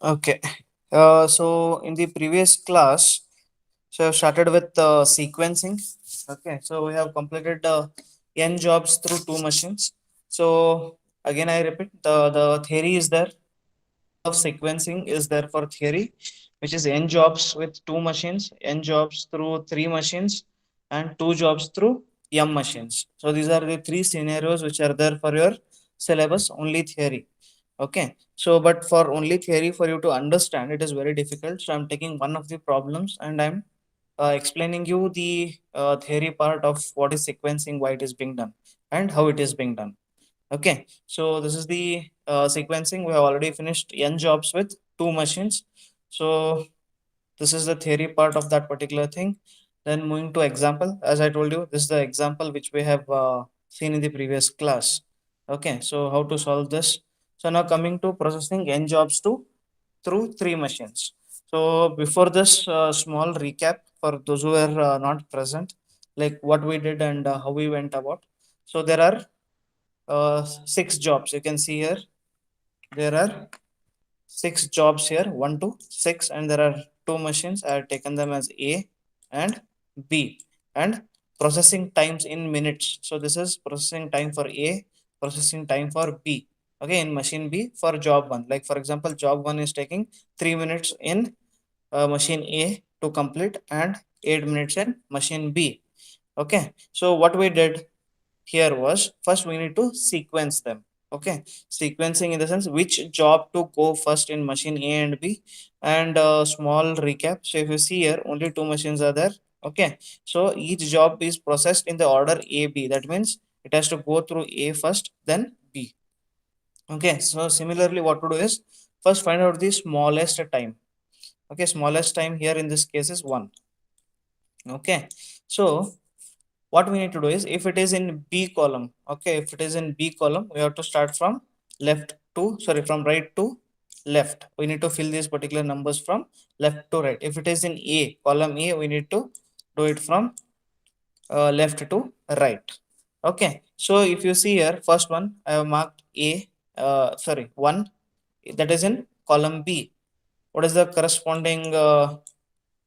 Okay. So in the previous class, so I've started with sequencing. Okay. So we have completed n jobs through two machines. So again, I repeat, the theory is there. Principle of sequencing is there for theory, which is n jobs with two machines, n jobs through three machines, and two jobs through m machines. So these are the three scenarios which are there for your syllabus, only theory. Okay. So, but for only theory, for you to understand, it is very difficult. So, I'm taking one of the problems and I'm explaining you the theory part of what is sequencing, why it is being done, and how it is being done. Okay. So, this is the sequencing. We have already finished n jobs with two machines. So, this is the theory part of that particular thing. Then moving to example, as I told you, this is the example which we have seen in the previous class. Okay, so how to solve this? So now coming to processing n jobs to through three machines. So before this, small recap for those who are not present, like what we did and how we went about. So there are six jobs. You can see here there are six jobs here, 1 to 6, and there are two machines. I have taken them as A and B, and processing times in minutes. So this is processing time for A, processing time for B. Okay, in machine B for job one. Like for example, job one is taking 3 minutes in machine A to complete and 8 minutes in machine B. Okay, so what we did here was first we need to sequence them. Okay, sequencing in the sense which job to go first in machine A and B, and small recap. So if you see here, only two machines are there. Okay, so each job is processed in the order A B. That means it has to go through A first, then B. Okay, so similarly, what to do is first find out the smallest time. Okay, smallest time here in this case is 1. Okay, so what we need to do is if it is in B column, okay, if it is in B column, we have to start from left to, sorry, from right to left. We need to fill these particular numbers from left to right. If it is in A column A, we need to do it from left to right. Okay, so if you see here, first one I have marked A, sorry, 1, that is in column B. What is the corresponding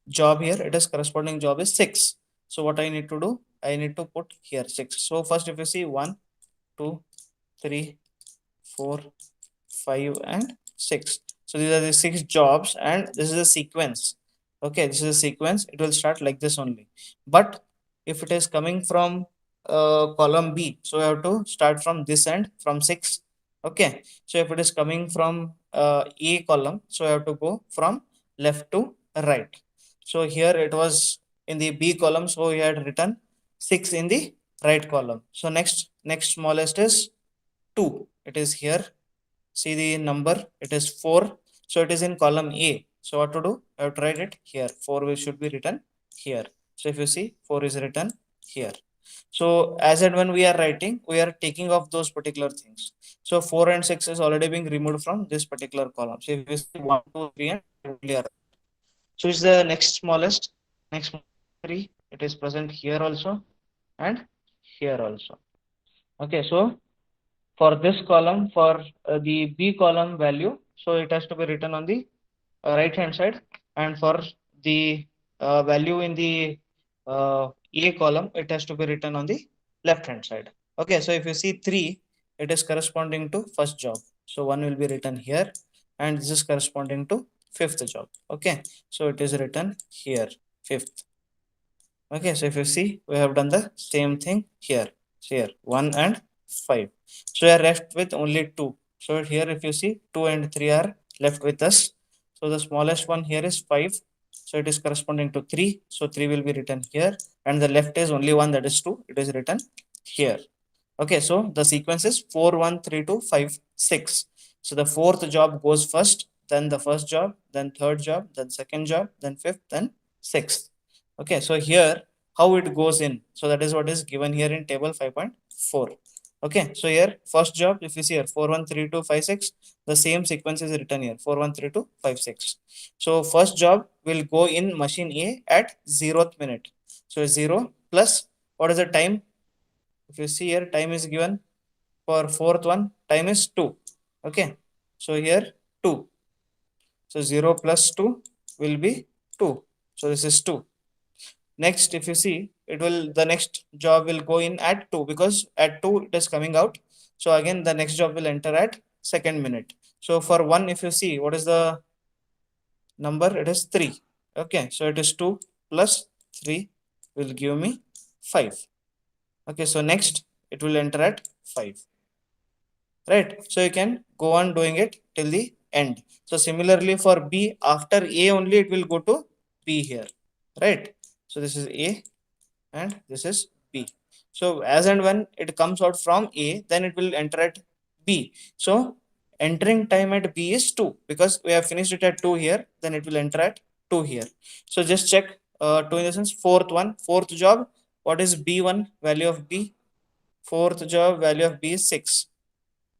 job here? It is corresponding job is 6. So what I need to do, I need to put here 6. So first if you see 1, 2, 3, 4, 5 and 6. So these are the 6 jobs and this is a sequence. Okay, this is a sequence. It will start like this only. But if it is coming from column B, so I have to start from this end from 6. Okay, so if it is coming from A column, so I have to go from left to right. So here it was in the B column, so we had written 6 in the right column. So next smallest is 2. It is here. See the number, it is 4. So it is in column A. So what to do? I have to write it here. 4 should be written here. So if you see, 4 is written here. So as and when we are writing, we are taking off those particular things. So 4 and 6 is already being removed from this particular column. So if you see 1, 2, 3 and only are. So it's the next smallest. Next 3. It is present here also and here also. Okay, so for this column, for the B column value, so it has to be written on the right hand side, and for the value in the A column, it has to be written on the left hand side. Okay, so if you see 3, it is corresponding to first job. So 1 will be written here, and this is corresponding to fifth job. Okay, so it is written here, fifth. Okay, so if you see, we have done the same thing here. So here, 1 and 5. So we are left with only 2. So here, if you see, 2 and 3 are left with us. So the smallest one here is 5. So it is corresponding to 3. So 3 will be written here. And the left is only one, that is 2. It is written here. Okay, so the sequence is 4, 1, 3, 2, 5, 6. So the fourth job goes first, then the first job, then third job, then second job, then fifth, then sixth. Okay, so here how it goes in. So that is what is given here in table 5.4. Okay, so here first job, if you see here 4, 1, 3, 2, 5, 6, the same sequence is written here 4, 1, 3, 2, 5, 6. So first job will go in machine A at 0th minute. So 0 plus what is the time? If you see here, time is given for fourth one, time is 2. Okay, so here 2. So 0 plus 2 will be 2. So this is 2. Next, if you see, it will the next job will go in at 2 because at 2 it is coming out. So again the next job will enter at second minute. So for 1, if you see what is the number, it is 3. Okay, so it is 2 plus 3 will give me 5. Okay, so next it will enter at 5, right? So you can go on doing it till the end. So similarly for B, after A only it will go to B here, right? So this is A and this is B. So as and when it comes out from A, then it will enter at B. So entering time at B is 2 because we have finished it at 2 here, then it will enter at 2 here. So just check 2 in the sense fourth job. What is B1 value of B? Fourth job value of B is 6.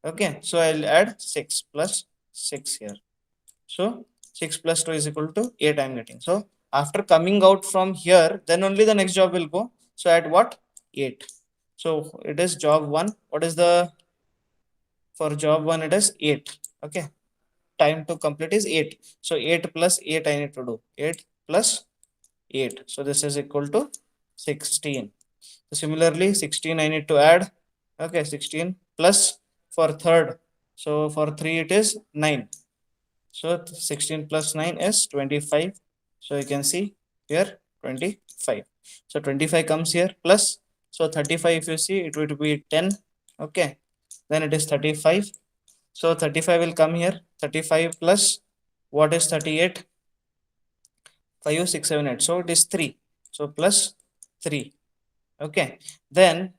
Okay, so I'll add 6 plus 6 here. So 6 plus 2 is equal to 8 I'm getting. So after coming out from here, then only the next job will go. So at what? 8. So it is job 1. What is the, for job 1 it is 8. Okay. Time to complete is 8. So 8 plus 8 I need to do. 8 plus 8. So this is equal to 16. So similarly 16 I need to add. Okay, 16 plus for third. So for 3 it is 9. So 16 plus 9 is 25. So you can see here 25. So 25 comes here plus. So 35 if you see it would be 10. Okay. Then it is 35. So 35 will come here. 35 plus what is 38? 5, 6, 7, 8. So it is 3. So plus 3. Okay. Then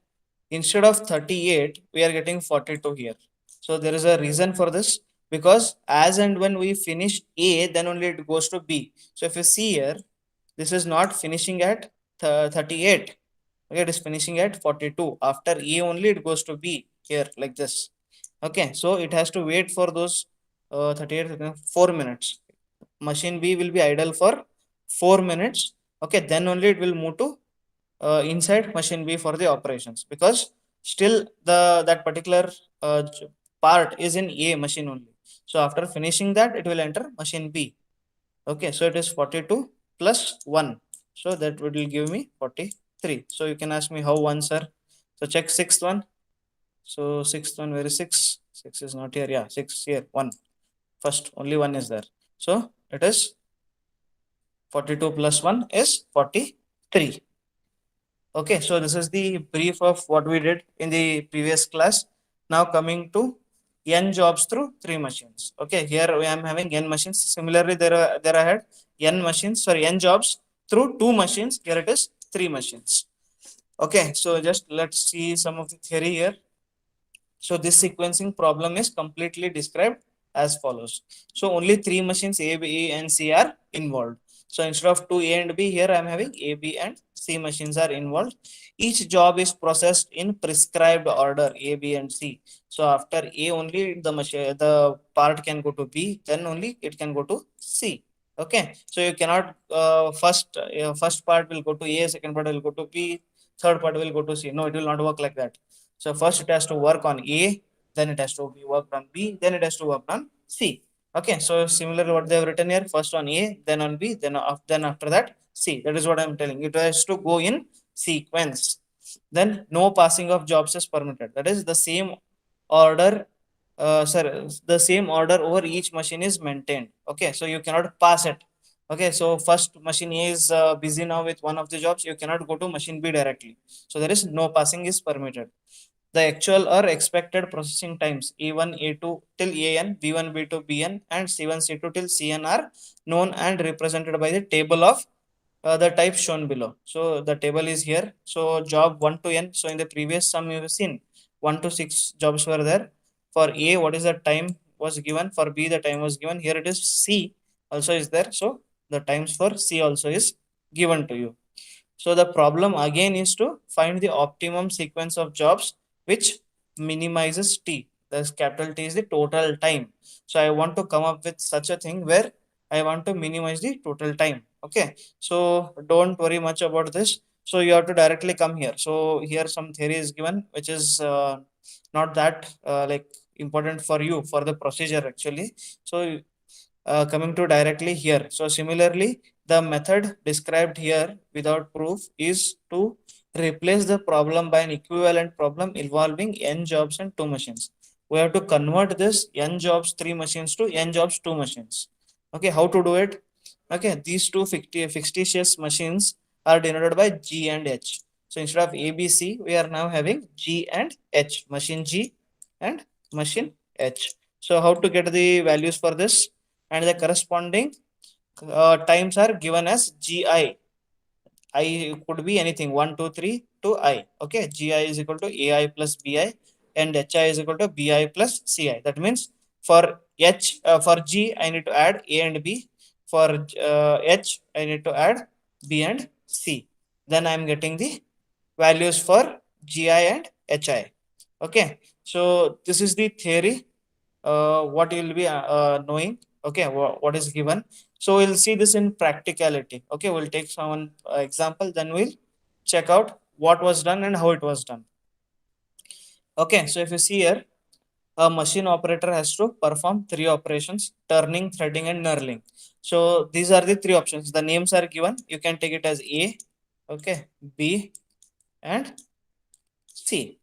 instead of 38, we are getting 42 here. So there is a reason for this, because as and when we finish A, then only it goes to B. So if you see here, this is not finishing at 38. Okay, it is finishing at 42. After A only it goes to B here like this. Okay, so it has to wait for those 38, 4 minutes. Machine B will be idle for 4 minutes. Okay, then only it will move to inside machine B for the operations, because still that particular part is in A machine only. So after finishing that, it will enter machine B. Okay, so it is 42 plus 1. So that will give me 43. So you can ask me how ones are. So check sixth one. So sixth one, where is 6? 6 is not here. Yeah, 6 here. 1. First, only 1 is there. So it is 42 plus 1 is 43. Okay, so this is the brief of what we did in the previous class. Now coming to n jobs through 3 machines. Okay, here I am having n machines. Similarly, there I had n machines, sorry, n jobs through 2 machines. Here it is 3 machines. Okay, so just let's see some of the theory here. So this sequencing problem is completely described as follows. So only 3 machines A, B, and C are involved. So instead of 2 A and B, here I am having A, B, and C machines are involved. Each job is processed in prescribed order A, B, and C. So after A only the part can go to B, then only it can go to C. Okay, so you cannot first part will go to A, second part will go to B, third part will go to C. No, it will not work like that. So first it has to work on A, then it has to be worked on B, then it has to work on C. Okay, so similarly what they have written here, first on A, then on B, then after that C. That is what I am telling. It has to go in sequence. Then no passing of jobs is permitted. That is the same order, the same order over each machine is maintained. Okay, so you cannot pass it. Okay, so first machine A is busy now with one of the jobs, you cannot go to machine B directly. So there is no passing is permitted. The actual or expected processing times E1, E2 till AN, B1, B2, BN, and C1, C2 till CN are known and represented by the table of the type shown below. So the table is here. So job 1 to N. So in the previous sum you have seen 1 to 6 jobs were there. For A, what is the time was given? For B, the time was given. Here it is C also is there. So the times for C also is given to you. So the problem again is to find the optimum sequence of jobs which minimizes T. The capital T is the total time. So I want to come up with such a thing where I want to minimize the total time. Okay. So don't worry much about this. So you have to directly come here. So here some theory is given, which is not that like important for you for the procedure actually. So coming to directly here. So similarly, the method described here without proof is to replace the problem by an equivalent problem involving n jobs and two machines. We have to convert this n jobs three machines to n jobs two machines. Okay, how to do it? Okay, these two fictitious machines are denoted by G and H. So instead of ABC, we are now having G and H, machine G and machine H. So how to get the values for this? And the corresponding times are given as GI. I could be anything 1, 2, 3 to I. Okay, GI is equal to AI plus BI and HI is equal to BI plus CI. That means for for G, I need to add A and B. For H, I need to add B and C. Then I am getting the values for GI and HI. Okay, so this is the theory. What you will be knowing. Okay, what is given. So we'll see this in practicality. Okay, we'll take some example, then we'll check out what was done and how it was done. Okay, so if you see here, a machine operator has to perform three operations: turning, threading, and knurling. So these are the three options. The names are given. You can take it as A, okay, B, and C.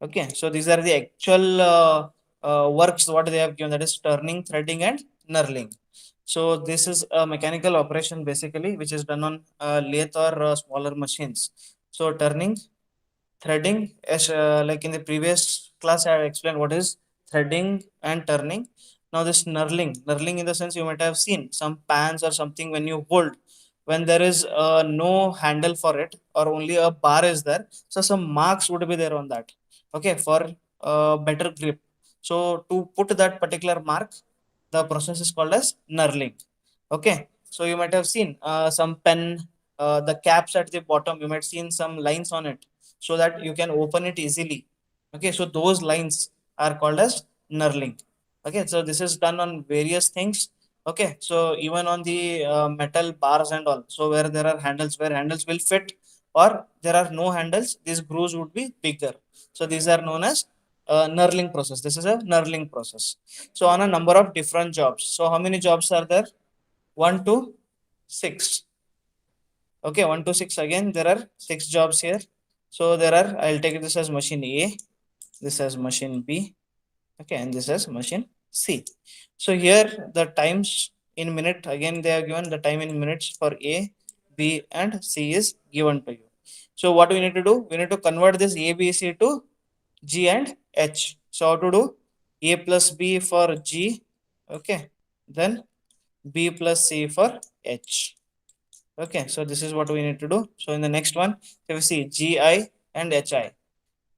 Okay, so these are the actual works what they have given, that is turning, threading, and knurling. So this is a mechanical operation basically, which is done on lathe or smaller machines. So turning, threading, as like in the previous class, I have explained what is threading and turning. Now this knurling in the sense you might have seen some pans or something when you hold, when there is no handle for it or only a bar is there, so some marks would be there on that. Okay, for better grip. So to put that particular mark, the process is called as knurling. Okay, so you might have seen some pen, the caps at the bottom, you might seen some lines on it so that you can open it easily. Okay, so those lines are called as knurling. Okay, so this is done on various things. Okay, so even on the metal bars and all, so where there are handles, where handles will fit or there are no handles, these grooves would be bigger. So these are known as knurling process. This is a knurling process. So on a number of different jobs. So how many jobs are there? 1 to 6. Okay, 1 to 6. Again, there are 6 jobs here. So there are, I'll take this as machine A, this as machine B, okay, and this as machine C. So here the times in minute, again they are given the time in minutes for A, B, and C is given to you. So what we need to do? We need to convert this A, B, C to G and H. So how to do? A plus B for G, okay, then B plus C for H. Okay, so this is what we need to do. So in the next one, if we see GI and HI.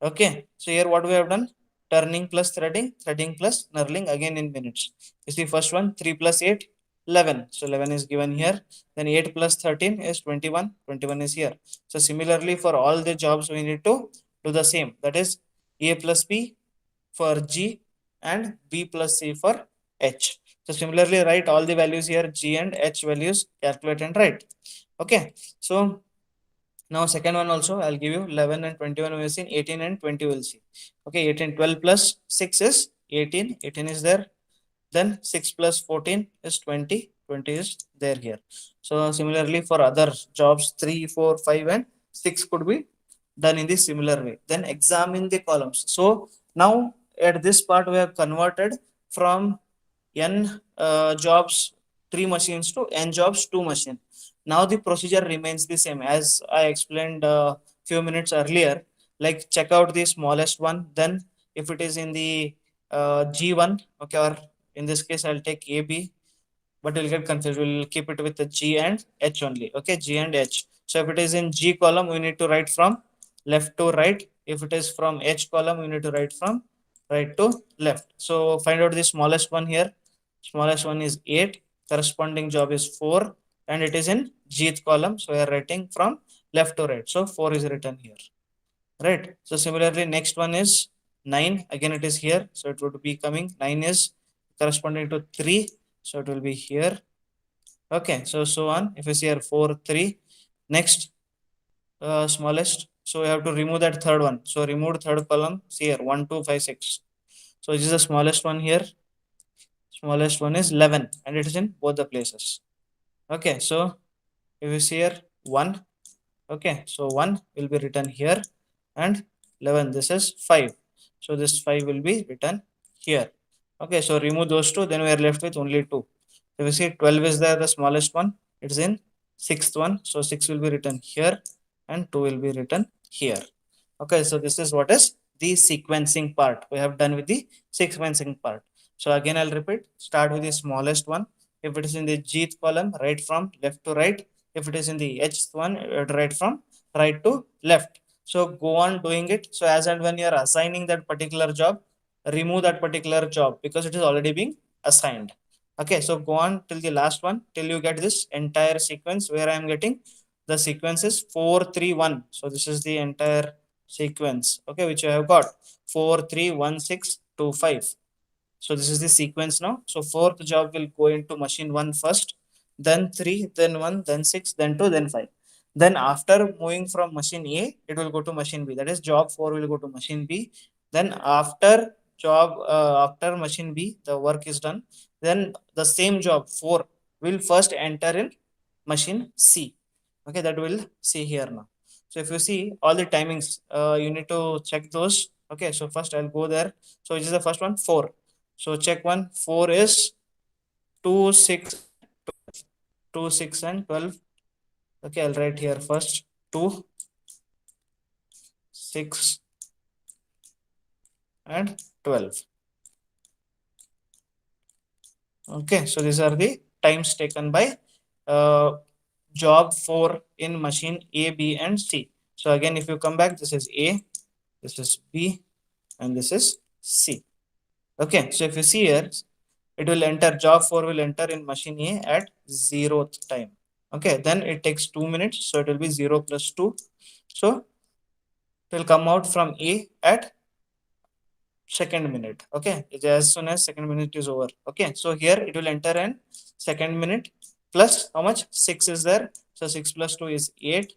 Okay, so here what we have done? Turning plus threading, threading plus knurling, again in minutes. You see first one, 3 plus 8, 11. So 11 is given here. Then 8 plus 13 is 21. 21 is here. So similarly for all the jobs, we need to do the same. That is A plus B for G and B plus C for H. So similarly, write all the values here, G and H values, calculate and write. Okay, so now second one also I'll give you 11 and 21 we'll see, 18 and 20 we'll see. Okay, 18, 12 plus 6 is 18, 18 is there. Then 6 plus 14 is 20, 20 is there here. So similarly for other jobs, 3, 4, 5 and 6 could be done in the similar way. Then examine the columns. So now at this part we have converted from n jobs 3 machines to n jobs 2 machine. Now the procedure remains the same as I explained a few minutes earlier. Like check out the smallest one. Then if it is in the G1, okay, or in this case I'll take AB, but you'll get confused. We'll keep it with the G and H only. Okay, G and H. So if it is in G column, we need to write from left to right. If it is from H column, we need to write from right to left. So find out the smallest one here. Smallest one is 8. Corresponding job is 4. And it is in Gth column. So we are writing from left to right. So 4 is written here. Right. So similarly, next one is 9. Again, it is here. So it would be coming. 9 is corresponding to 3. So it will be here. Okay, so on. If you see here 4, 3. Next, smallest. So we have to remove that third one. So remove third column. See here 1, 2, 5, 6. So this is the smallest one here. Smallest one is 11 and it is in both the places. Okay, so if you see here 1, okay, so 1 will be written here and 11, this is 5. So this 5 will be written here. Okay, so remove those two, then we are left with only 2. If you see 12 is there, the smallest one, it's in sixth one. So 6 will be written here and 2 will be written here. Okay, so this is what is the sequencing part. We have done with the sequencing part. So again, I'll repeat, start with the smallest one. If it is in the gth column, write from left to right. If it is in the hth one, write from right to left. So go on doing it. So as and when you are assigning that particular job, remove that particular job because it is already being assigned. Okay, so go on till the last one till you get this entire sequence where I am getting the sequence is 431. So this is the entire sequence, okay, which I have got 4 3 1 6 2 5. So this is the sequence now. So fourth job will go into machine 1 first, then 3, then 1, then 6, then 2, then 5. Then after moving from machine A, it will go to machine B. That is job 4 will go to machine B. Then after machine B, the work is done. Then the same job 4 will first enter in machine C. Okay, that we'll see here now. So if you see all the timings, you need to check those. Okay, so first I'll go there. So which is the first one? 4. So check one. 4 is 2, 6, 2, 6, and 12. Okay, I'll write here first 2, 6, and 12. Okay, so these are the times taken by job 4 in machine A, B, and C. So again, if you come back, this is A, this is B, and this is C. Okay, so if you see here, it will enter job 4 will enter in machine A at 0th time. Okay, then it takes 2 minutes, so it will be 0 plus 2. So it will come out from A at second minute. Okay, as soon as second minute is over. Okay, so here it will enter in second minute plus how much? 6 is there. So 6 plus 2 is 8.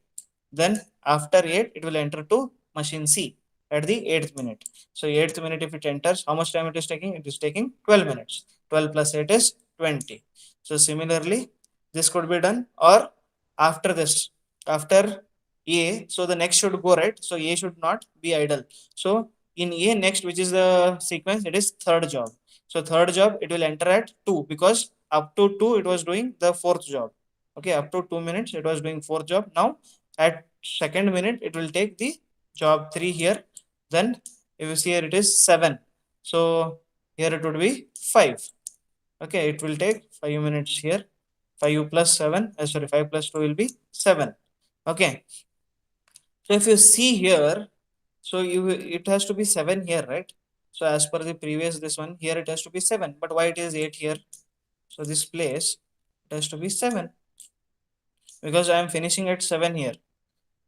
Then after 8, it will enter to machine C at the 8th minute. So 8th minute, if it enters, how much time it is taking? It is taking 12 minutes. 12 plus 8 is 20. So similarly, this could be done, or after this, after A, so the next should go right. So A should not be idle. So in A next, which is the sequence, it is third job. So third job, it will enter at 2 because up to 2, it was doing the fourth job. Okay, up to 2 minutes, it was doing fourth job. Now at second minute, it will take the job 3 here. Then if you see here, it is 7. So here it would be 5. Okay, it will take 5 minutes here. 5 plus 7, sorry, 5 plus 2 will be 7. Okay, so if you see here, so it has to be 7 here, right? So as per the previous this one, here it has to be 7. But why it is 8 here? So this place, it has to be 7 because I am finishing at 7 here.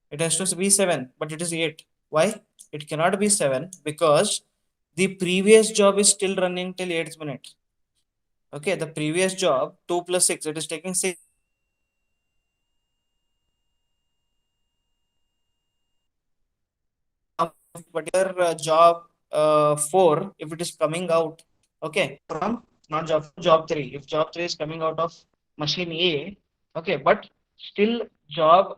It has to be 7, but it is 8. Why? It cannot be 7 because the previous job is still running till 8th minute. Okay, the previous job 2 plus 6, it is taking 6. Particular job 4, if it is coming out, okay, from not job 3, if job 3 is coming out of machine A, okay, but still job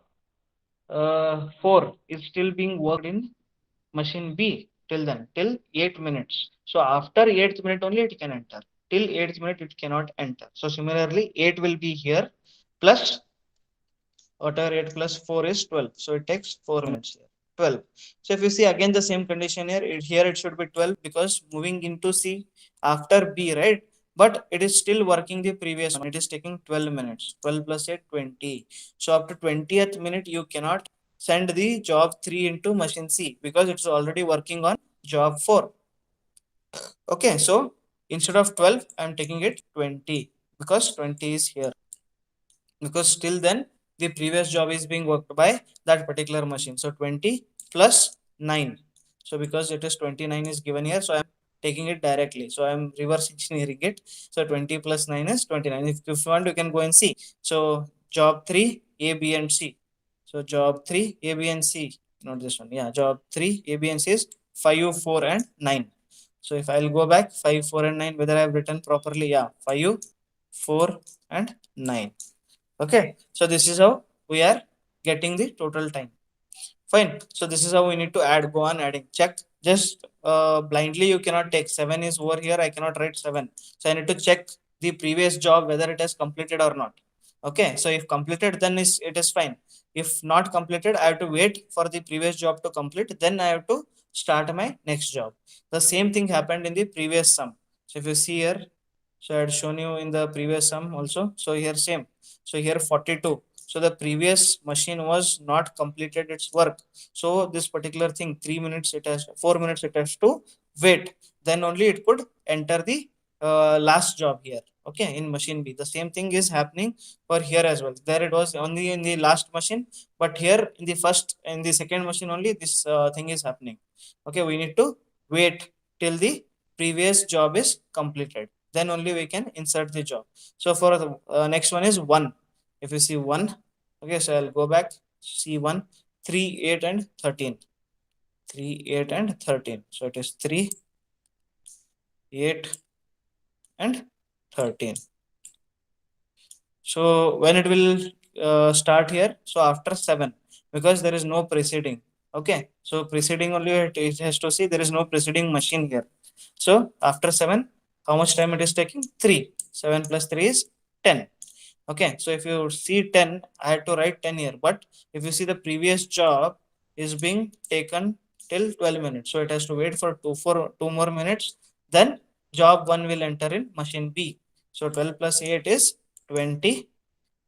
4 is still being worked in machine B till then, till 8 minutes. So after 8th minute only it can enter. Till 8th minute it cannot enter. So similarly, 8 will be here plus whatever 8 plus 4 is 12. So it takes 4 minutes here. 12. So if you see again the same condition here, here it should be 12 because moving into C after B, right? But it is still working the previous one. It is taking 12 minutes. 12 plus 8, 20. So up to 20th minute, you cannot send the job 3 into machine C because it's already working on job 4. Okay, so instead of 12, I'm taking it 20 because 20 is here. Because till then, the previous job is being worked by that particular machine. So 20 plus 9. So because it is 29 is given here, so I'm taking it directly. So I'm reverse engineering it. So 20 plus 9 is 29. If you want, you can go and see. So job 3, A, B, and C. So job 3, A, B, and C. Not this one. Yeah, job 3, A, B, and C is 5, 4, and 9. So if I'll go back 5, 4 and 9, whether I have written properly, yeah, 5, 4 and 9. Okay, so this is how we are getting the total time. Fine. So this is how we need to add, go on adding. Check. Just blindly you cannot take 7 is over here. I cannot write 7. So I need to check the previous job whether it has completed or not. Okay. So if completed, then it is fine. If not completed, I have to wait for the previous job to complete. Then I have to start my next job. The same thing happened in the previous sum. So if you see here, so I had shown you in the previous sum also. So here same. So here 42. So the previous machine was not completed its work. So this particular thing, 3 minutes, it has 4 minutes, it has to wait. Then only it could enter the last job here. Okay, in machine B. The same thing is happening for here as well. There it was only in the last machine, but here in the second machine only this thing is happening. Okay, we need to wait till the previous job is completed. Then only we can insert the job. So for the next one is 1. If you see 1, okay, so I'll go back, see 1, 3, 8 and 13. 3, 8 and 13. So it is 3, 8 and 13. So when it will start here? So after 7, because there is no preceding. Okay, so preceding only it has to see there is no preceding machine here. So after 7, how much time it is taking? 3. 7 plus 3 is 10. Okay, so if you see 10, I had to write 10 here. But if you see the previous job is being taken till 12 minutes. So it has to wait for 2 more minutes. Then job 1 will enter in machine B. So 12 plus 8 is 20.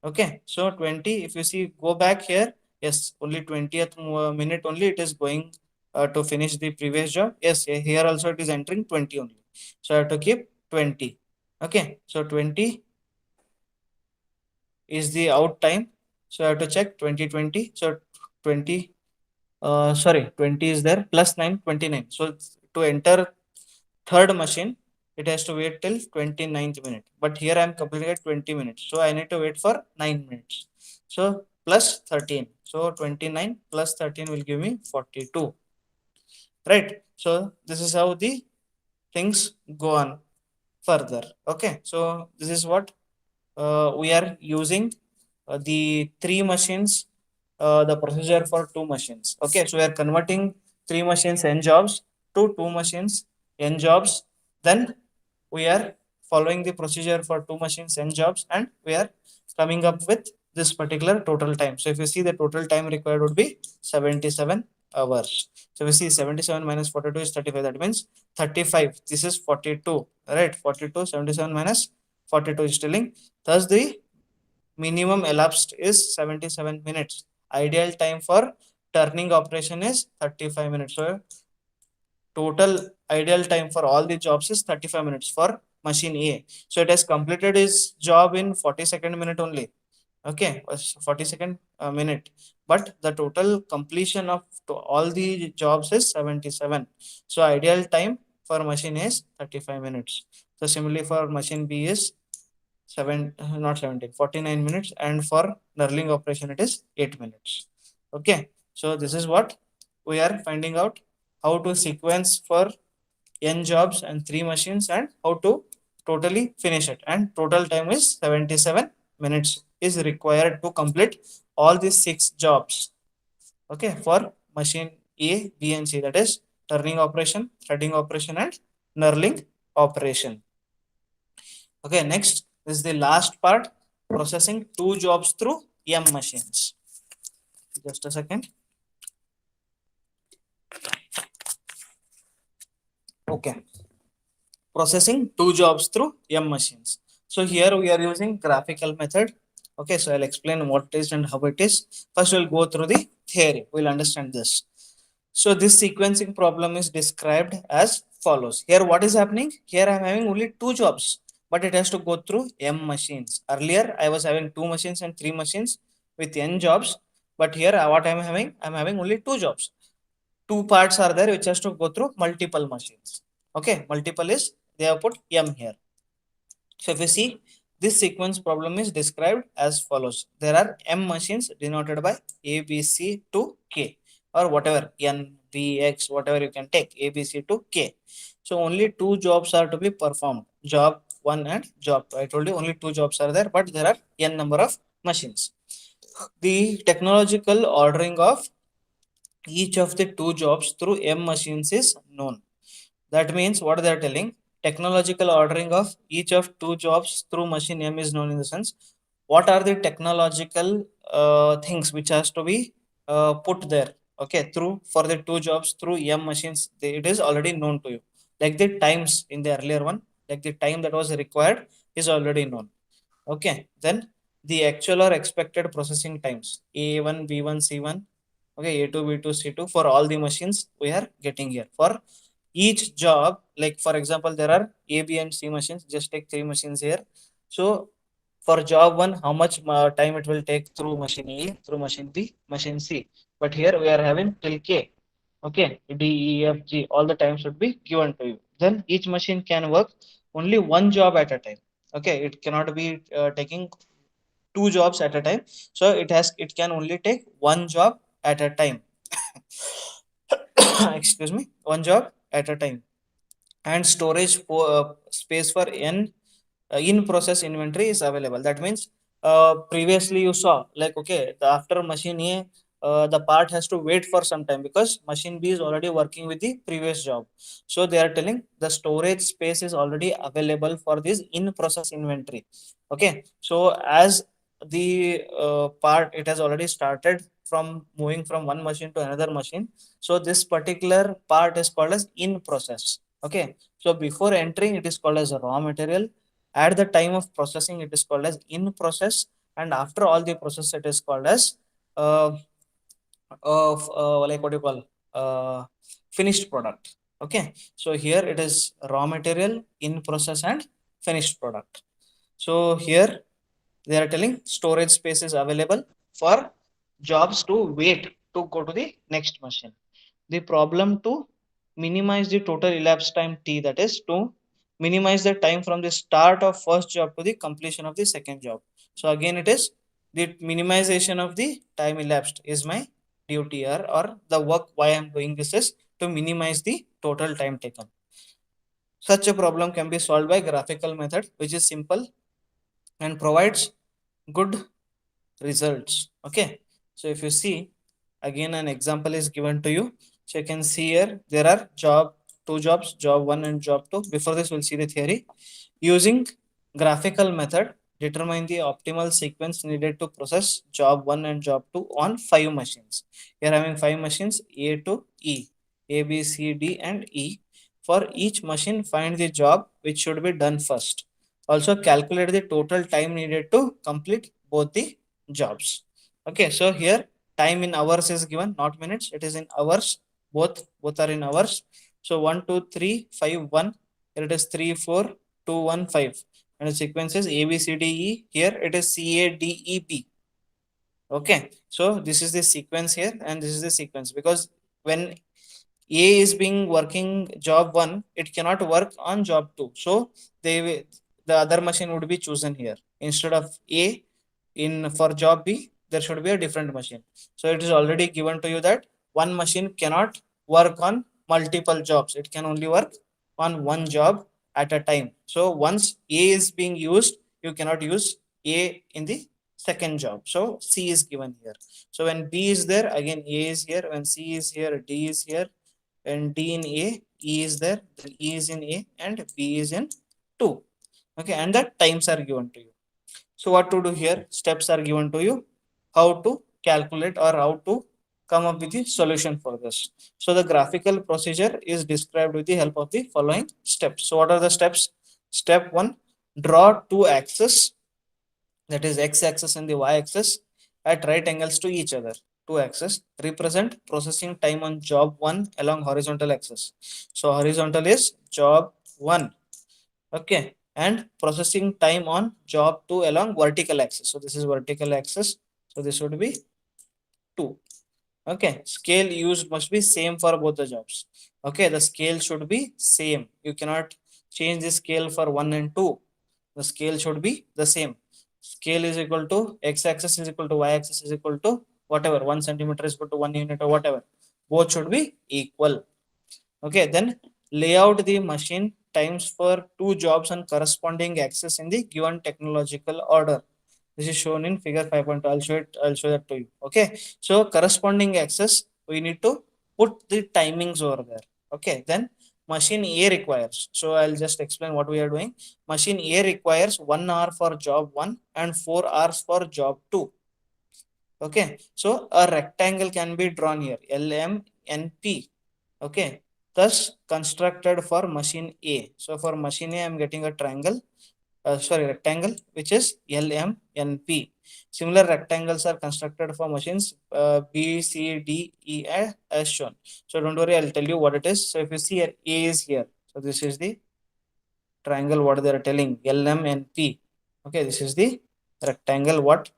Okay, so 20, if you see, go back here. Yes, only 20th minute only it is going to finish the previous job. Yes, here also it is entering 20 only. So I have to keep 20. Okay, so 20 is the out time. So I have to check 2020. So 20, sorry, 20 is there plus 9, 29. So to enter third machine, it has to wait till 29th minute. But here I am completing at 20 minutes. So I need to wait for 9 minutes. So plus 13. So 29 plus 13 will give me 42. Right. So this is how the things go on further. Okay. So this is what we are using the 3 machines, the procedure for 2 machines. Okay, so we are converting 3 machines n jobs to 2 machines n jobs. Then we are following the procedure for 2 machines n jobs, and we are coming up with this particular total time. So if you see, the total time required would be 77 hours. So we see 77 minus 42 is 35. That means 35. This is 42. Right? 42, 77 minus 42 is telling. Thus the minimum elapsed is 77 minutes. Ideal time for turning operation is 35 minutes. So total ideal time for all the jobs is 35 minutes for machine A. So it has completed its job in 42nd minute only. Okay, 42nd minute. But the total completion of all the jobs is 77. So ideal time for machine A is 35 minutes. So similarly for machine B is 49 minutes, and for knurling operation it is 8 minutes. Okay, so this is what we are finding out, how to sequence for n jobs and 3 machines, and how to totally finish it. And total time is 77 minutes is required to complete all these 6 jobs. Okay, for machine A, B and C, that is turning operation, threading operation and knurling operation. Okay, next is the last part, processing 2 jobs through M machines. Just a second. Okay, processing 2 jobs through M machines. So here we are using graphical method. Okay, so I'll explain what it is and how it is. First, we'll go through the theory. We'll understand this. So this sequencing problem is described as follows. Here, what is happening? Here I am having only 2 jobs, but it has to go through M machines. Earlier, I was having 2 machines and 3 machines with N jobs, but here what I am having? I am having only 2 jobs. 2 parts are there which has to go through multiple machines. Okay, multiple is they have put M here. So if you see, this sequence problem is described as follows. There are M machines denoted by A, B, C to K, or whatever N P, X, whatever you can take, A, B, C to K. So only two jobs are to be performed, job 1 and job 2. I told you only two jobs are there, but there are n number of machines. The technological ordering of each of the two jobs through M machines is known. That means what they are telling, technological ordering of each of two jobs through machine M is known in the sense what are the technological things which has to be put there, okay, through for the two jobs through M machines, it is already known to you. Like the times in the earlier one, like the time that was required is already known. Okay, then the actual or expected processing times A1, B1, C1, okay, A2, B2, C2 for all the machines we are getting here. For each job, like for example, there are A, B, and C machines. Just take three machines here. So for job one, how much time it will take through machine A, through machine B, machine C. But here we are having till K. Okay, D, E, F, G, all the time should be given to you. Then each machine can work only one job at a time. Okay, it cannot be taking two jobs at a time. So it can only take one job at a time. Excuse me, one job at a time. And storage for space for n in process inventory is available. That means previously you saw like, okay, the after machine A, the part has to wait for some time because machine B is already working with the previous job. So they are telling the storage space is already available for this in process inventory. Okay, so as the part it has already started from moving from one machine to another machine, so this particular part is called as in process. Okay, so before entering it is called as a raw material. At the time of processing it is called as in process, and after all the process it is called as uh, like what do you call, finished product. Okay, so here it is raw material, in process, and finished product. So here they are telling storage space is available for jobs to wait to go to the next machine. The problem to minimize the total elapsed time T, that is to minimize the time from the start of first job to the completion of the second job. So again it is the minimization of the time elapsed is my duty, or the work why I'm doing this is to minimize the total time taken. Such a problem can be solved by graphical method, which is simple and provides good results. Okay, so if you see, again an example is given to you. So you can see here there are two jobs, job one and job two. Before this we'll see the theory. Using graphical method, determine the optimal sequence needed to process job one and job two on five machines. Here having five machines, A to E, A, B, C, D, and E. For each machine, find the job which should be done first. Also calculate the total time needed to complete both the jobs. Okay, so here time in hours is given, not minutes. It is in hours. Both are in hours. So 1, 2, 3, 5, 1. Here it is 3, 4, 2, 1, 5. And the sequence is A, B, C, D, E. Here it is C, A, D, E, B. Okay, so this is the sequence here, and this is the sequence because when A is being working job one, it cannot work on job two. So the other machine would be chosen here instead of A. In for job B, there should be a different machine. So it is already given to you that one machine cannot work on multiple jobs. It can only work on one job at a time. So once A is being used, you cannot use A in the second job. So C is given here. So when B is there, again A is here. When C is here, D is here. When D in A, E is there, then E is in A, and B is in 2. Okay, and the times are given to you. So what to do here? Steps are given to you. How to calculate or how to come up with the solution for this. So the graphical procedure is described with the help of the following steps. So what are the steps? Step 1, draw two axes, that is x-axis and the y-axis, at right angles to each other. Two axes represent processing time on job 1 along horizontal axis. So horizontal is job 1. Okay, and processing time on job 2 along vertical axis. So this is vertical axis. So this would be 2. Okay, scale used must be same for both the jobs. Okay, the scale should be same. You cannot change the scale for 1 and 2. The scale should be the same. Scale is equal to x-axis is equal to y-axis is equal to whatever, 1 centimeter is equal to 1 unit or whatever. Both should be equal. Okay, then lay out the machine times for two jobs and corresponding axis in the given technological order. This is shown in figure 5.2. I'll show that to you. Okay, so corresponding axis, we need to put the timings over there. Okay, then machine A requires. So I'll just explain what we are doing. Machine A requires 1 hour for job 1 and 4 hours for job 2. Okay, so a rectangle can be drawn here, LMNP. Okay, thus constructed for machine A. So for machine A, I'm getting a triangle, rectangle, which is LMNP. Similar rectangles are constructed for machines B, C, D, E, as shown. So don't worry, I'll tell you what it is. So if you see here, A is here. So this is the triangle, what they are telling, LMNP. Okay, this is the rectangle, what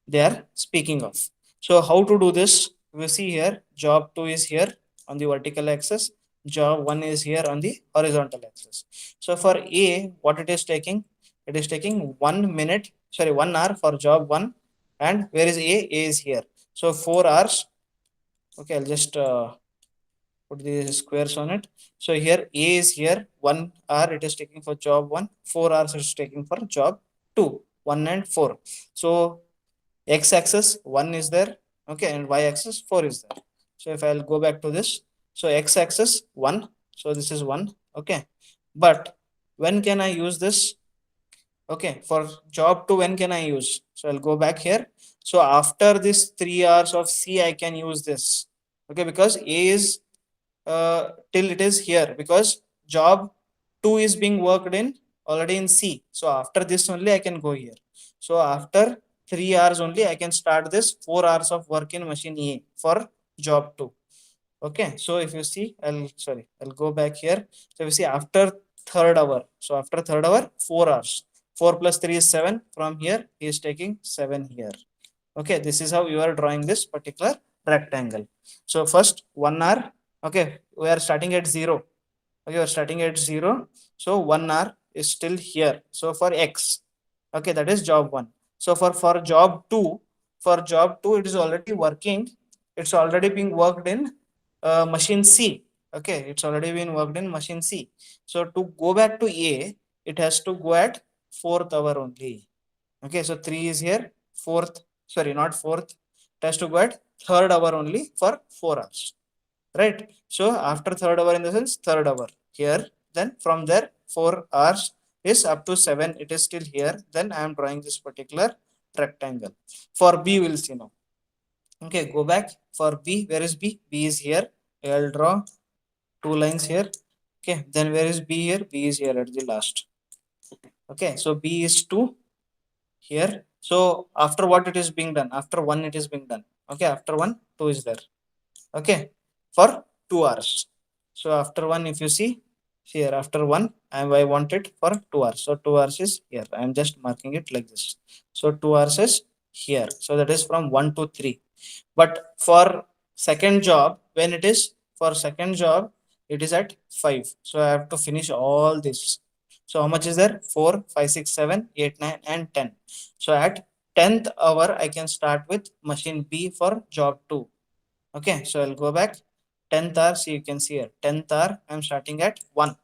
they are speaking of. So how to do this? We see here job 2 is here on the vertical axis, job 1 is here on the horizontal axis. So for A, what it is taking? It is taking 1 minute, 1 hour for job 1, and where is A? A is here. So 4 hours. Okay, I'll just put the squares on it. So here A is here, 1 hour it is taking for job 1, 4 hours it is taking for job 2, 1 and 4. So x-axis 1 is there, okay, and y-axis 4 is there. So if I'll go back to this, so x-axis 1, so this is 1, okay, but when can I use this? Okay, for job 2, when can I use? So I'll go back here. So after this 3 hours of C, I can use this, okay, because A is till it is here, because job 2 is being worked in already in C. So after this only I can go here. So after 3 hours only I can start this 4 hours of work in machine A for job 2. Okay, so if you see, I'll go back here. So if you see after third hour, so after third hour, 4 hours. 4 plus 3 is 7. From here, he is taking 7 here. Okay, this is how you are drawing this particular rectangle. So first 1 hour. Okay, we are starting at 0. Okay, we are starting at 0. So 1 hour is still here. So for X, okay, that is job 1. So for job 2, it is already working. It's already being worked in machine C. Okay, it's already been worked in machine C. So to go back to A, it has to go at fourth hour only. Okay, so 3 is here, fourth, not fourth, it has to go at third hour only for 4 hours, right? So after third hour, in the sense third hour here, then from there 4 hours is up to 7, it is still here, then I am drawing this particular rectangle. For B, we'll see now. Okay, go back for B. Where is B? B is here. I'll draw 2 lines here. Okay, then where is B here? B is here at the last. Okay, so B is 2 here. So after what it is being done? After 1 it is being done. Okay, after 1, 2 is there. Okay, for 2 hours. So after 1, if you see here, after 1, I want it for 2 hours. So 2 hours is here. I am just marking it like this. So 2 hours is here. So that is from 1 to 3. But for second job, when it is for second job, it is at 5. So I have to finish all this. So how much is there? 4, 5, 6, 7, 8, 9, and 10. So at 10th hour, I can start with machine B for job 2. Okay, so I'll go back. 10th hour, see, you can see here. 10th hour, I'm starting at 1.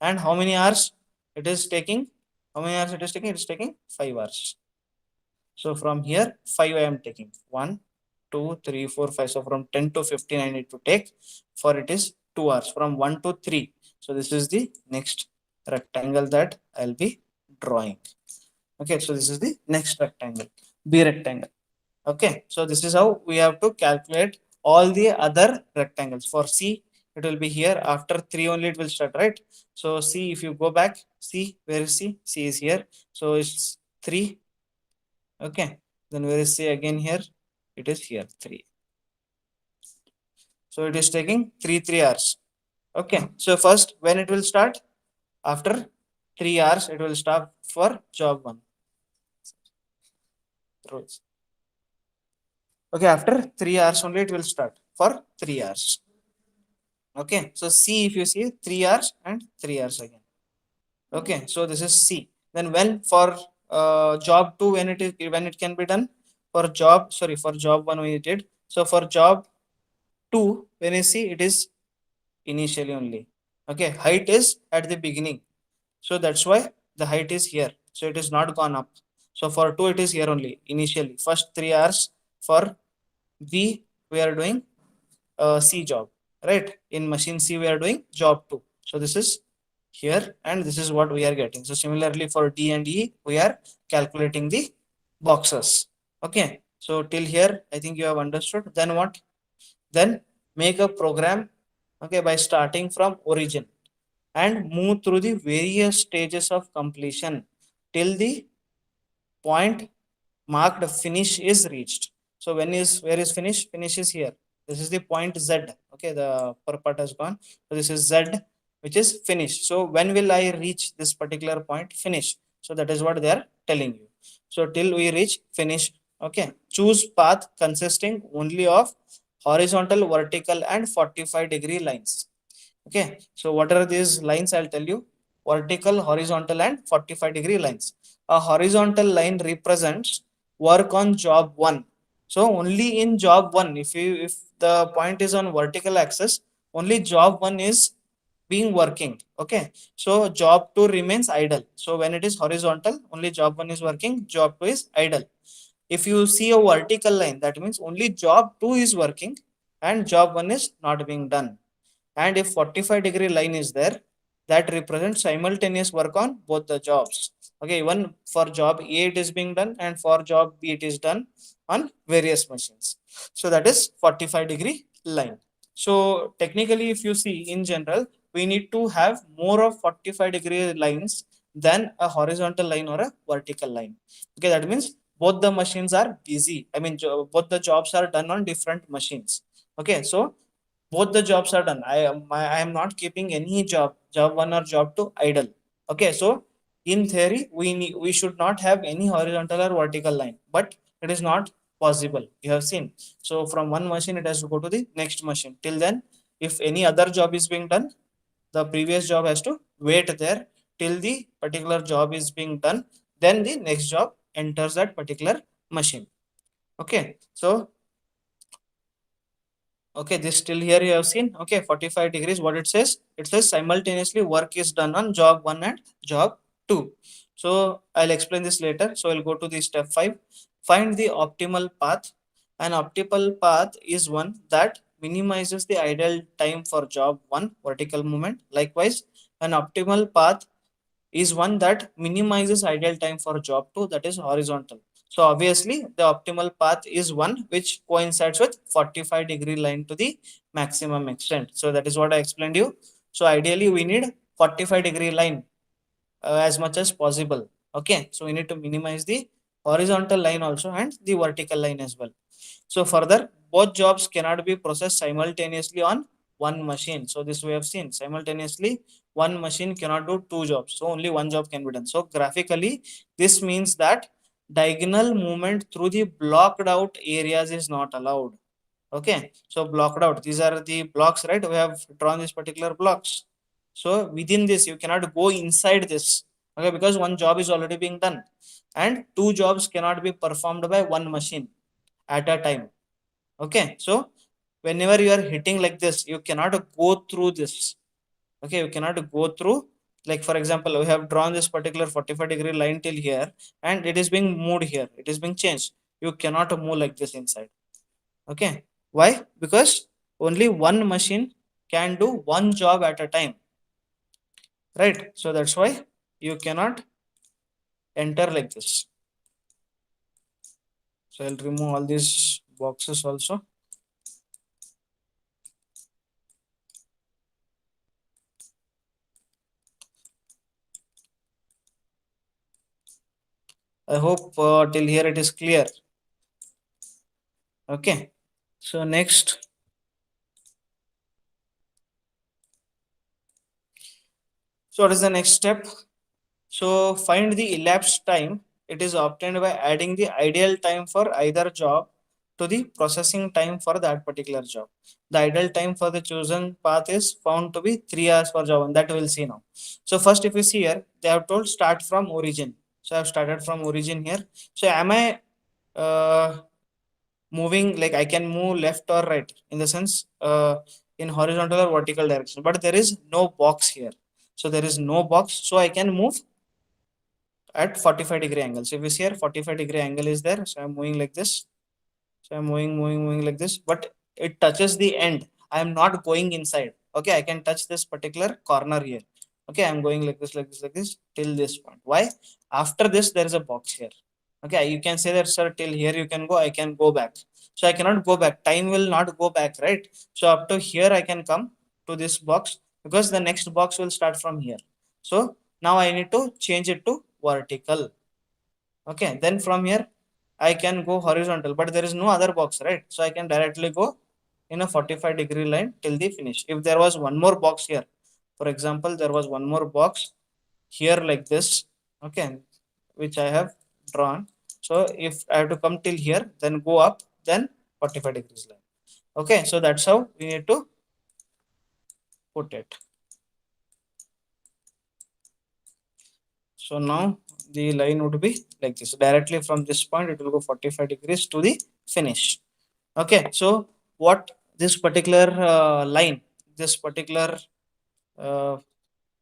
And how many hours it is taking? How many hours it is taking? It is taking 5 hours. So from here, 5 I am taking. 1, 2, 3, 4, 5. So from 10 to 15 I need to take, for it is 2 hours from 1 to 3. So this is the next rectangle that I'll be drawing. Okay, so this is the next rectangle, B rectangle. Okay, so this is how we have to calculate all the other rectangles. For C, it will be here. After 3 only it will start, right? So C, if you go back, C, where is C? C is here. So it's 3. Okay, then where is C again here? It is here, 3. So it is taking 3 hours. Okay, so first when it will start? After 3 hours it will start for job 1. Okay, after 3 hours only it will start for 3 hours. Okay, so C, if you see, 3 hours and 3 hours again. Okay, so this is C. Then when for job 2, when it can be done? For job 1 we did. So for job 2, when you see, it is initially only. Okay, height is at the beginning. So that's why the height is here. So it is not gone up. So for 2, it is here only initially. First 3 hours for B, we are doing C job, right? In machine C, we are doing job 2. So this is here, and this is what we are getting. So similarly for D and E, we are calculating the boxes. Okay. So till here, I think you have understood. Then what? Then make a program, okay, by starting from origin and move through the various stages of completion till the point marked finish is reached. So when is, where is finish? Finish is here. This is the point Z. Okay, the upper part has gone. So this is Z, which is finished. So when will I reach this particular point? Finish. So that is what they are telling you. So till we reach finish. Okay. Choose path consisting only of horizontal, vertical, and 45-degree lines. Okay. So what are these lines? I'll tell you. Vertical, horizontal, and 45-degree lines. A horizontal line represents work on job 1. So only in job 1, if the point is on vertical axis, only job 1 is being working. Okay, so job 2 remains idle. So when it is horizontal, only job 1 is working, job 2 is idle. If you see a vertical line, that means only job 2 is working and job 1 is not being done. And if 45-degree line is there, that represents simultaneous work on both the jobs. Okay, even for job A it is being done and for job B it is done on various machines. So that is 45-degree line. So technically, if you see in general, we need to have more of 45-degree lines than a horizontal line or a vertical line. Okay, that means both the machines are busy. I mean, both the jobs are done on different machines. Okay, so both the jobs are done. I am not keeping any job 1 or job 2 idle. Okay, so in theory, we should not have any horizontal or vertical line, but it is not possible. You have seen. So from one machine it has to go to the next machine. Till then, if any other job is being done, the previous job has to wait there till the particular job is being done. Then the next job enters that particular machine. Okay, so okay, this still here you have seen. Okay, 45 degrees. What it says? It says simultaneously work is done on job 1 and job 2. So I'll explain this later. So I'll go to the step 5. Find the optimal path. An optimal path is one that minimizes the idle time for job 1 vertical movement. Likewise, an optimal path is one that minimizes idle time for job 2, that is horizontal. So obviously the optimal path is one which coincides with 45-degree line to the maximum extent. So that is what I explained you. So ideally we need 45-degree line as much as possible. Okay, so we need to minimize the horizontal line also and the vertical line as well. So further, both jobs cannot be processed simultaneously on one machine. So this we have seen. Simultaneously, one machine cannot do two jobs. So only one job can be done. So graphically, this means that diagonal movement through the blocked out areas is not allowed. Okay, so blocked out. These are the blocks, right? We have drawn these particular blocks. So within this, you cannot go inside this. Okay, because one job is already being done, and two jobs cannot be performed by one machine at a time. Okay, so whenever you are hitting like this, you cannot go through this. Okay, you cannot go through. Like for example, we have drawn this particular 45-degree line till here, and it is being moved here. It is being changed. You cannot move like this inside. Okay, why? Because only one machine can do one job at a time, right? So that's why you cannot enter like this. So I'll remove all these boxes also. I hope till here it is clear. Okay, so next. So what is the next step? So find the elapsed time. It is obtained by adding the ideal time for either job to the processing time for that particular job. The ideal time for the chosen path is found to be 3 hours for job, and that we'll see now. So first, if you see here, they have told start from origin. So I have started from origin here. So am I uh, moving, like I can move left or right in the sense in horizontal or vertical direction, but there is no box here. So there is no box, so I can move at 45-degree angle. So if you see here, 45-degree angle is there, so I'm moving like this. So I'm moving like this, but it touches the end. I am not going inside. Okay, I can touch this particular corner here. Okay, I'm going like this, like this, like this till this point. Why? After this, there is a box here. Okay, you can say that, sir, till here you can go, I can go back. So I cannot go back. Time will not go back, right? So up to here, I can come to this box because the next box will start from here. So now I need to change it to vertical. Okay, then from here I can go horizontal, but there is no other box, right? So I can directly go in a 45-degree line till the finish. If there was one more box here, for example, there was one more box here like this, okay, which I have drawn. So if I have to come till here, then go up, then 45 degrees line. Okay, so that's how we need to put it. So now the line would be like this. Directly from this point, it will go 45 degrees to the finish. Okay, so what this particular line, this particular uh,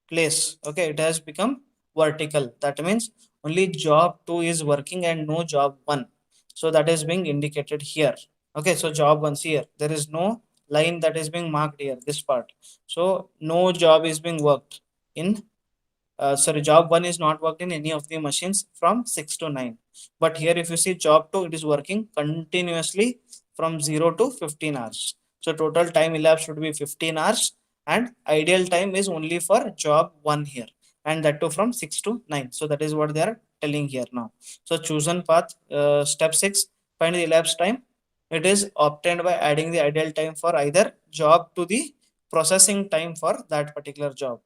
place, okay, it has become vertical. That means only job 2 is working and no job 1. So that is being indicated here. Okay, so job 1, see here, there is no line that is being marked here, this part. So no job is being worked in sorry, job 1 is not worked in any of the machines from 6 to 9. But here if you see job 2, it is working continuously from 0 to 15 hours. So total time elapsed should be 15 hours, and ideal time is only for job 1 here, and that too from 6 to 9. So that is what they are telling here now. So chosen path, step 6, find the elapsed time. It is obtained by adding the ideal time for either job to the processing time for that particular job.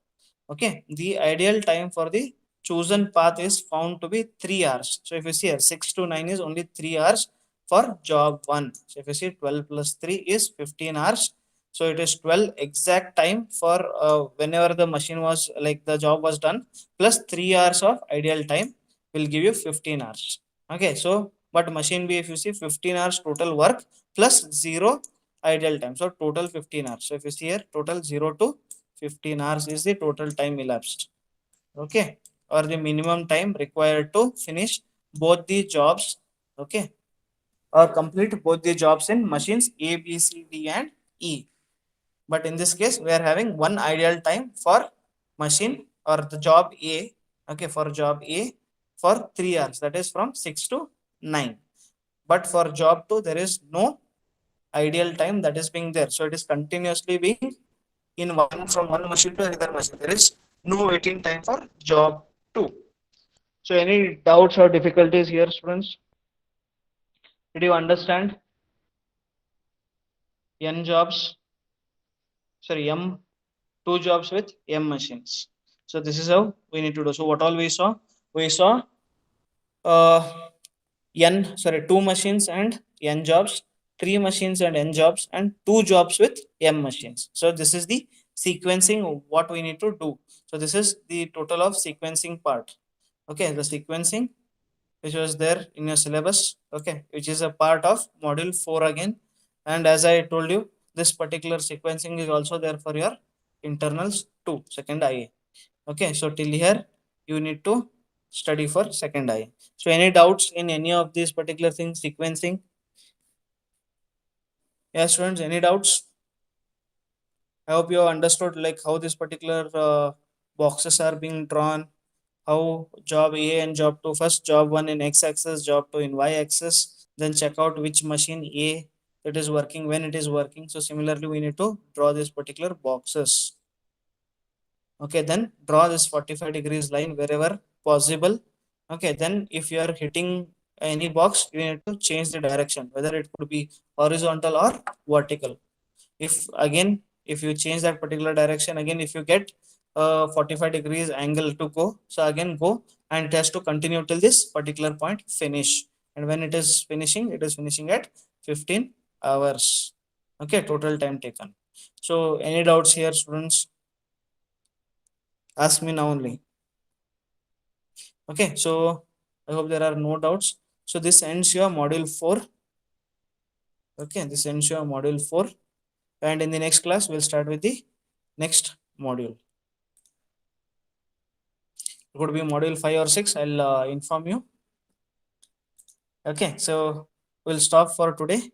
Okay, the ideal time for the chosen path is found to be 3 hours. So if you see here, 6 to 9 is only 3 hours for job 1. So if you see 12 plus 3 is 15 hours. So it is 12 exact time for whenever the machine was, like the job was done, plus 3 hours of ideal time will give you 15 hours. Okay, so but machine B, if you see 15 hours total work plus 0 ideal time. So total 15 hours. So if you see here, total 0 to 15 hours is the total time elapsed. Okay, or the minimum time required to finish both the jobs. Okay, or complete both the jobs in machines A, B, C, D, and E. But in this case, we are having one ideal time for machine or the job A. Okay, for job A for 3 hours, that is from 6 to 9. But for job 2, there is no ideal time that is being there. So it is continuously being in one from one machine to another machine. There is no waiting time for job 2. So any doubts or difficulties here, students? Did you understand n jobs? Sorry, m two jobs with m machines. So this is how we need to do. So what all we saw? We saw uh, two machines and n jobs, three machines and n jobs, and two jobs with m machines. So this is the sequencing of what we need to do. So this is the total of sequencing part. Okay, the sequencing which was there in your syllabus, okay, which is a part of module 4 again. And as I told you, this particular sequencing is also there for your internals 2 second IA. Okay, so till here you need to study for second IA. So any doubts in any of these particular things, sequencing? Yeah, students, any doubts? I hope you have understood like how this particular boxes are being drawn, how job A and job 2, first job 1 in x axis, job 2 in y axis, then check out which machine A it is working, when it is working. So similarly, we need to draw these particular boxes. Okay, then draw this 45 degrees line wherever possible. Okay, then if you are hitting any box, you need to change the direction, whether it could be horizontal or vertical. If again, if you change that particular direction, again if you get 45 degrees angle to go, so again go, and it has to continue till this particular point finish. And when it is finishing, it is finishing at 15 hours. Okay, total time taken. So any doubts here, students? Ask me now only. Okay, so I hope there are no doubts. So this ends your module 4. Okay, this ends your module 4, and in the next class we'll start with the next module. It could be module 5 or 6. I'll inform you. Okay, so we'll stop for today.